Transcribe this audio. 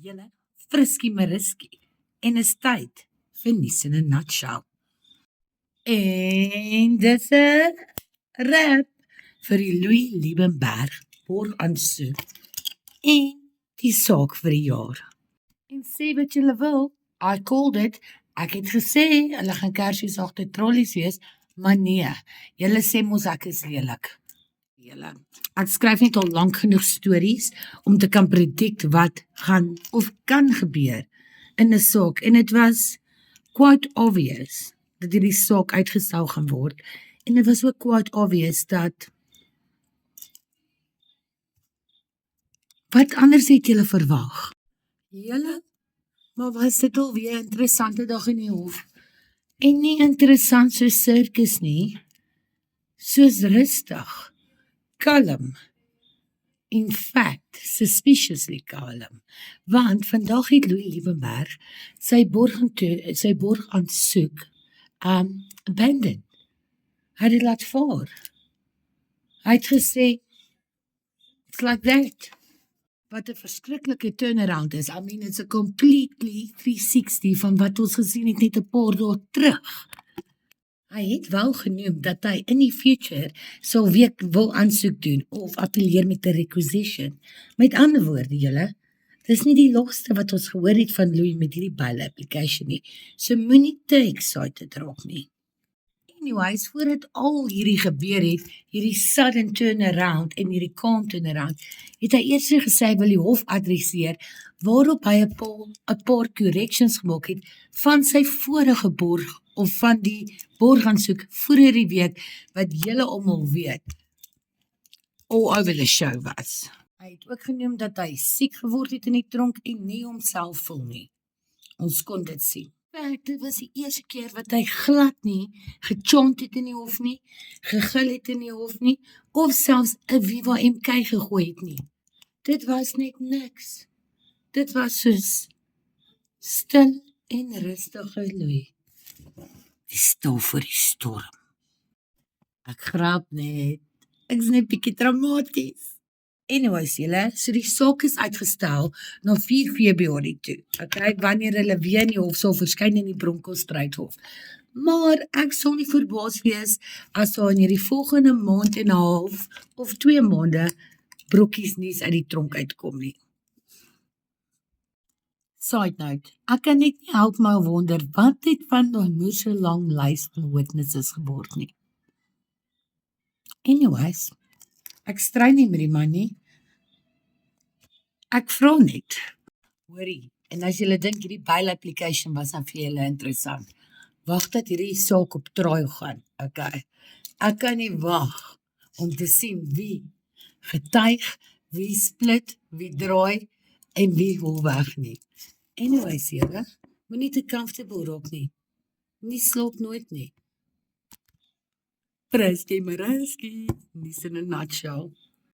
Julle, friskie mariskie. En is tyd vir nuus in 'n nutshell. En dis 'n rap vir die Louis Liebenberg borgaansoek en die saak vir die jaar. En sê wat julle wil, I called it. Ek het gesê, hulle gaan Kersfees agter trollies wees, maar nee, julle sê mos ek is lelik. Ek skryf net al lank genoeg stories om te kan predict wat gaan of kan gebeur in 'n saak, en it was quite obvious dat hierdie saak uitgestel gaan word, en dit was ook quite obvious dat wat anders het julle verwag? Julle, maar was dit alweer 'n interessante dag in die hof? En nie interessant soos sirkus nie, soos rustig, kalm. In fact, suspiciously calm, want vandag het Louis Liebenberg sy borgaansoek abandoned. Hy het dit laat vaar. Hy het gesê, it's like that. Wat 'n verskriklike turnaround is. I mean, it's a completely 360 van wat ons gesien het net 'n paar dae terug. Hy het wel genoem dat hy in die future sal wil aansoek doen of appeleer met 'n requisition. Met ander woorde, julle, dis nie die laaste wat ons gehoor het van Louis met hierdie bail application nie. So moenie te excited raak nie. Anyways, voordat al hierdie gebeur het, hierdie sudden turnaround en hierdie calm turnaround, het hy eers gesê hy wil die hof adresseer, waarop hy 'n paar corrections gemaak het van sy vorige borg of van die borgaansoek voor hierdie week, wat julle almal weet, all over the show was. Hy het ook genoem dat hy siek geword het in die tronk en nie homself voel nie. Ons kon dit sien. Dit was die eerste keer wat hy glad nie gechant het in die hof nie, gegil het in die hof nie, of selfs 'n Viva MK gegooi het nie. Dit was net niks. Dit was soos stil en rustige Louis. Die stil vir die storm. Ek grap net. Ek is net bietjie dramaties. Anyways, julle, so die saak is uitgestel na 4 Februarie toe. Okay, wanneer hulle weer in die hof sal verskyn in die Bronkhorststrydhof. Maar ek sal nie verbaas wees as daar in hierdie volgende maand en 'n half of 2 maande brokkies nuus uit die tronk uitkom nie. Side note, ek kan net nie help my wonder wat het van daai moer so lang lys van witnesses geword nie. Anyways, ek stry nie met die man nie. Ek vra net. Hoorie, en as julle dink hierdie bail application was dan vir julle interessant, wag dat hierdie saak op trial gaan, okay? Ek kan nie wag om te sien wie getuig, wie split, wie draai en wie hol weg nie. Anyways, julle, moenie te comfortable raak nie. Nie slaap nooit nie. Friskie mariskie, nie in 'n nutshell.